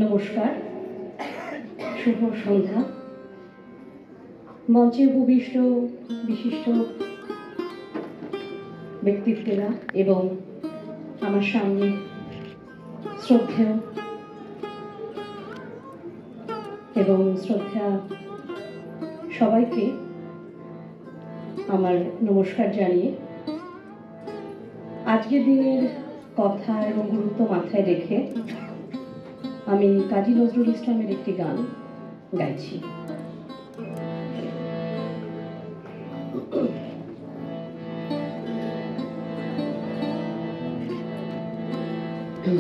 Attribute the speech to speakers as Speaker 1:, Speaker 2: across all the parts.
Speaker 1: নমস্কার, শুভ সন্ধ্যা। মঞ্চে উপবিষ্ট বিশিষ্ট ব্যক্তিত্বেরা এবং আমার সামনে শ্রদ্ধেয় এবং শ্রদ্ধা সবাইকে আমার নমস্কার জানিয়ে আজকের দিনের কথা এবং গুরুত্ব মাথায় রেখে আমি কাজী নজরুল ইসলামের একটি গান গাইছি।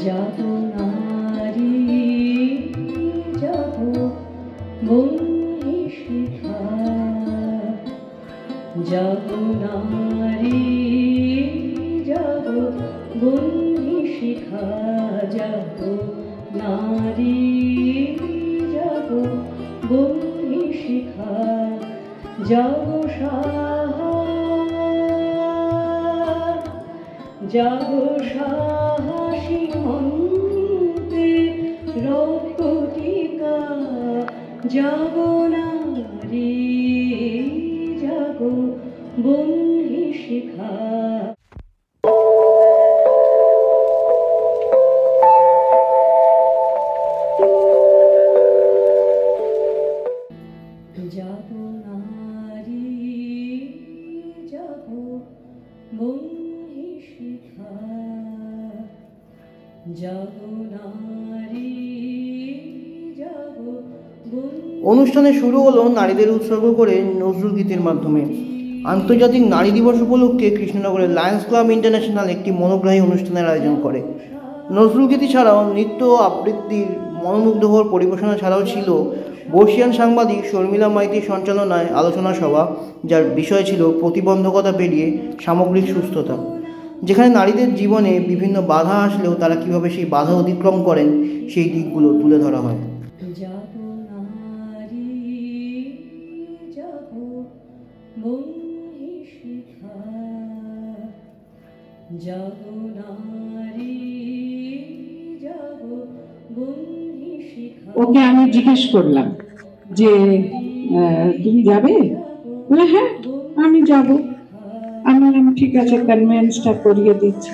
Speaker 1: যাব নারী যাব বন্দি শিখা, যাব নারী যাব বন্দি শিখা, যাব নারী যাব বন্দি শিখা, যাব সাহা যাব সাহসী মন্তে রক্তটিকা, যাব নারী যাব বন্দি শিখা। যাব নারী যাব বন্দি শিখা, যাব নারী যাব বন্দি।
Speaker 2: অনুষ্ঠানে শুরু হলো নারীদের উৎসর্গ করে নজরুল গীতির মাধ্যমে। আন্তর্জাতিক নারী দিবস উপলক্ষে কৃষ্ণনগরের লায়ন্স ক্লাব ইন্টারন্যাশনাল একটি মনোগ্রাহী অনুষ্ঠানের আয়োজন করে। নজরুল গীতি ছাড়াও নৃত্য আবৃত্তির মনোমুগ্ধকর পরিবেশনা ছাড়াও ছিল বর্ষিয়ান সাংবাদিক শর্মিলা মাইতির সঞ্চালনায় আলোচনা সভা, যার বিষয় ছিল প্রতিবন্ধকতা পেরিয়ে সামগ্রিক সুস্থতা, যেখানে নারীদের জীবনে বিভিন্ন বাধা আসলেও তারা কীভাবে সেই বাধা অতিক্রম করেন সেই দিকগুলো তুলে ধরা হয়।
Speaker 1: যাব নারী যাব বন্দি শিখা, যাব নারী যাব বন্দি শিখা।
Speaker 3: ওকে আমি জিজ্ঞেস করলাম যে তুমি যাবে? বলে হ্যাঁ আমি যাব। আমি বললাম ঠিক আছে, কনভেন্সটা করিয়ে দিচ্ছি।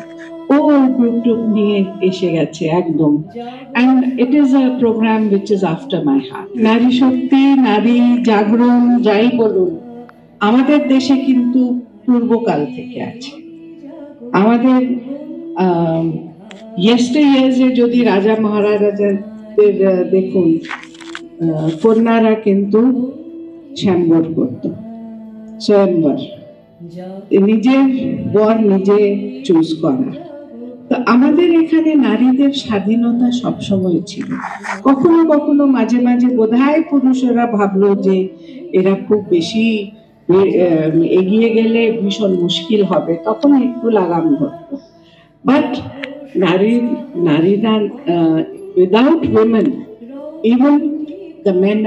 Speaker 3: ও গ্রুপ নিয়ে এসে গেছে একদম। And it is a programme which is after my heart. নারী শক্তি, নারী জাগরণ যাই বলুন, আমাদের দেশে কিন্তু পূর্বকাল থেকে আছে। আমাদের ইয়েস্টারইয়ার্সে যদি রাজা মহারাজাদের দেখুন, কন্যারা কিন্তু স্বয়ম্বর করত, স্বয়ম্বর, নিজের বর নিজে চুজ করা। তো আমাদের এখানে নারীদের স্বাধীনতা সবসময় ছিল। কখনো কখনো মাঝে মাঝে বোধহয় পুরুষেরা ভাবলো যে এরা খুব বেশি এগিয়ে গেলে ভীষণ মুশকিল হবে, তখন একটু লাগাম ধরতো। বাট নারীরা without women, even the men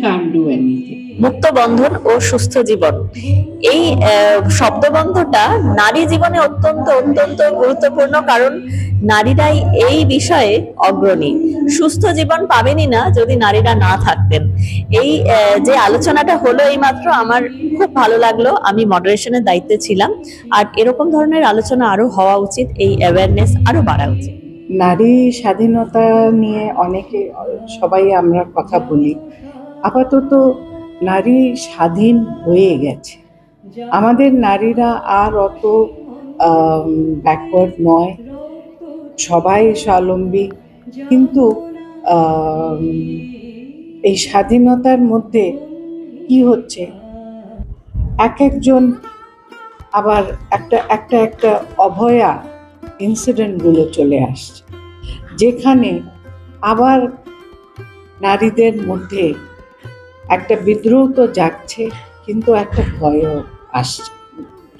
Speaker 3: can't do anything.
Speaker 4: মুক্ত বন্ধন ও সুস্থ জীবন, এই শব্দবন্ধটা নারী জীবনে অত্যন্ত অত্যন্ত গুরুত্বপূর্ণ, কারণ নারীরাই এই বিষয়ে অগ্রণী। সুস্থ জীবন পাবেনই না যদি নারীরা না থাকতেন। এই যে আলোচনাটা হলো এইমাত্র, আমার খুব ভালো লাগলো। আমি মডারেশনের দায়িত্বে ছিলাম, আর এরকম ধরনের আলোচনা আরো হওয়া উচিত, এই অ্যাওয়ারনেস আরো বাড়া উচিত।
Speaker 3: নারী স্বাধীনতা নিয়ে অনেকে সবাই আমরা কথা বলি, আপাতত নারী স্বাধীন হয়ে গেছে। আমাদের নারীরা আর অত ব্যাকওয়ার্ড নয়, সবাই স্বাবলম্বী। কিন্তু এই স্বাধীনতার মধ্যে কি হচ্ছে, এক একজন আবার একটা অভয়া ইনসিডেন্টগুলো চলে আসছে, যেখানে আবার নারীদের মধ্যে একটা বিদ্রোহ তো জাগছে, কিন্তু একটা ভয়ও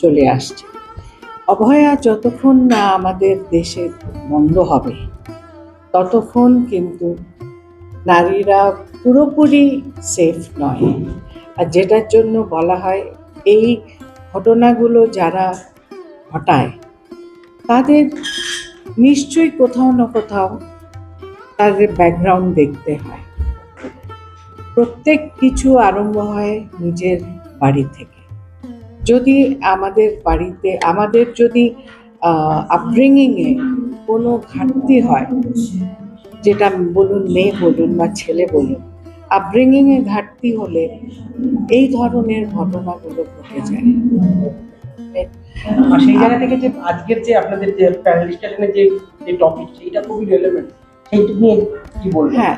Speaker 3: চলে আসছে। অভয়া যতক্ষণ না আমাদের দেশে বন্ধ হবে, ততক্ষণ কিন্তু নারীরা পুরোপুরি সেফ নয়। আর যেটার জন্য বলা হয়, এই ঘটনাগুলো যারা ঘটায় তাদের নিশ্চয়ই কোথাও না কোথাও তার ব্যাকগ্রাউন্ড দেখতে হয়। প্রত্যেক কিছু আরম্ভ হয় নিজের বাড়ি থেকে। যদি আমাদের বাড়িতে আমাদের যদি আপব্রিঙ্গিংয়ে কোনো ঘাটতি হয়, যেটা বলুন মেয়ে বলুন বা ছেলে বলুন, আপব্রিঙ্গিংয়ে ঘাটতি হলে এই ধরনের ঘটনাগুলো ঘটে যায়।
Speaker 5: আর সেই জায়গা থেকে যে আজকের যে আপনাদের যে প্যানেল ডিসকাশনের যে টপিক, সেইটা খুবই রিলেভেন্ট, সেইটা নিয়ে কি বলবেন?
Speaker 3: হ্যাঁ,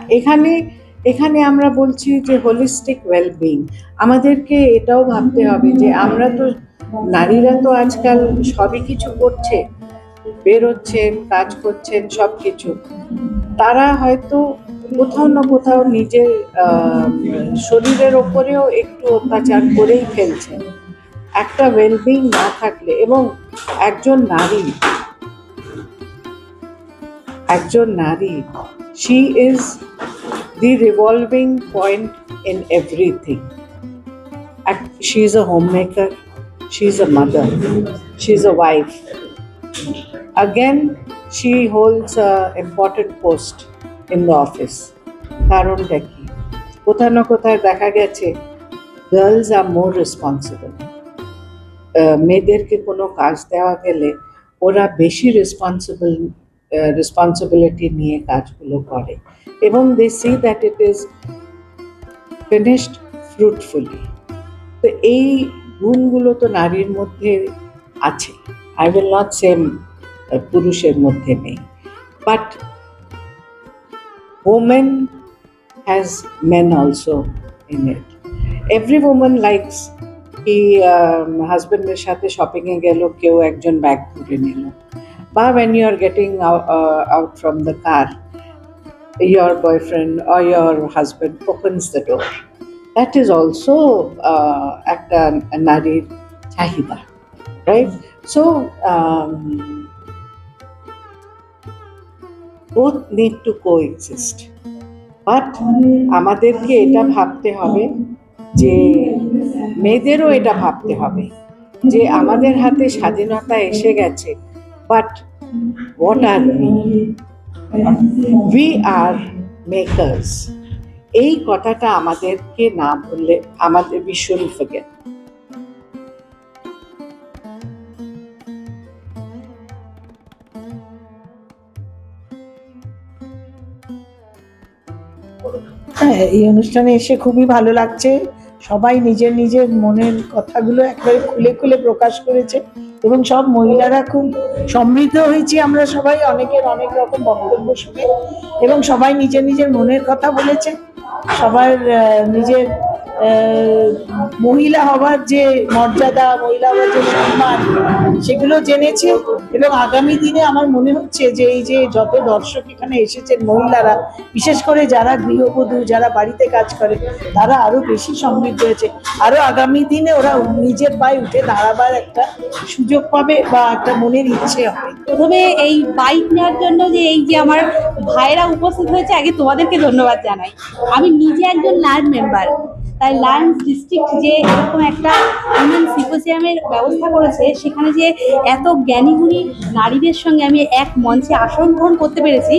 Speaker 3: এখানে আমরা বলছি যে হোলিস্টিক ওয়েলবিং। আমাদেরকে এটাও ভাবতে হবে যে আমরা তো নারীরা তো আজকাল সবই কিছু করছে, বেরোচ্ছেন, কাজ করছেন, সব কিছু। তারা হয়তো কোথাও না কোথাও নিজের শরীরের ওপরেও একটু অত্যাচার করেই ফেলছেন। একটা ওয়েলবিং না থাকলে, এবং একজন নারী she is the revolving point in everything. She is a homemaker, she is a mother, she is a wife. Again, she holds an important post in the office. কারণটা কি? কোথাও না কোথাও দেখা গেছে গার্লস আর মোর রেসপন্সিবল। মেয়েদেরকে কোনো কাজ দেওয়া গেলে ওরা বেশি রেসপন্সিবিলিটি নিয়ে কাজগুলো করে, এবং they see that it is finished fruitfully. তো এই গুণগুলো তো নারীর মধ্যে আছে, আই উইল নট সে পুরুষের মধ্যে নেই, but woman has men also in it. Every woman likes কি হাজবেন্ডের সাথে শপিংয়ে গেল, কেউ একজন ব্যাগ ধরে নিল, বা when you are getting out from the car, your boyfriend or your husband opens the door. That is also একটা নারীর চাহিদা, right? So both need to coexist. But আমাদেরকে এটা ভাবতে হবে যে মেয়েদেরও এটা ভাবতে হবে যে আমাদের হাতে স্বাধীনতা এসে গেছে, but what are we are makers. এই কথাটা আমাদেরকে না বললে আমাদের we shouldn't forget.
Speaker 6: হ্যাঁ, এই অনুষ্ঠানে এসে খুবই ভালো লাগছে। সবাই নিজের নিজের মনের কথাগুলো একবারে খুলে খুলে প্রকাশ করেছে, এবং সব মহিলারা খুব সমৃদ্ধ হয়েছি আমরা সবাই, অনেকের অনেক রকম বক্তব্য শুনে, এবং সবাই নিজের নিজের মনের কথা বলেছে। সবার নিজের মহিলা হওয়ার যে মর্যাদা, মহিলা হওয়ার যে সম্মান, সেগুলো জেনেছে। এবং আগামী দিনে আমার মনে হচ্ছে যে এই যে যত দর্শক এখানে এসেছেন মহিলারা, বিশেষ করে যারা গৃহবধূ, যারা বাড়িতে কাজ করে, তারা আরো বেশি সমৃদ্ধ হয়েছে। আরো আগামী দিনে ওরা নিজের পায়ে উঠে দাঁড়াবার একটা সুযোগ পাবে বা একটা মনের ইচ্ছে হবে।
Speaker 7: প্রথমে এই বাইক নেওয়ার জন্য যে এই যে আমার ভাইয়েরা উপস্থিত হয়েছে, আগে তোমাদেরকে ধন্যবাদ জানাই। আমি নিজে একজন লায়ন মেম্বার, তাই লায়ন্স ডিস্ট্রিক্ট যে এরকম একটা উইমেন সিম্পোজিয়ামের ব্যবস্থা করেছে, সেখানে যে এত জ্ঞানীগুণী নারীদের সঙ্গে আমি এক মঞ্চে আসন গ্রহণ করতে পেরেছি,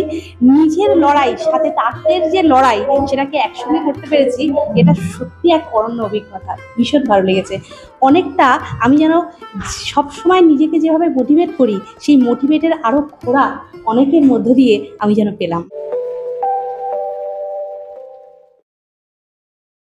Speaker 7: নিজের লড়াই সাথে তাদের যে লড়াই সেটাকে একসঙ্গে করতে পেরেছি, এটা সত্যি এক অনন্য অভিজ্ঞতা। ভীষণ ভালো লেগেছে। অনেকটা আমি যেন সবসময় নিজেকে যেভাবে মোটিভেট করি, সেই মোটিভেটের আরও খোরাক অনেকের মধ্য দিয়ে আমি যেন পেলাম।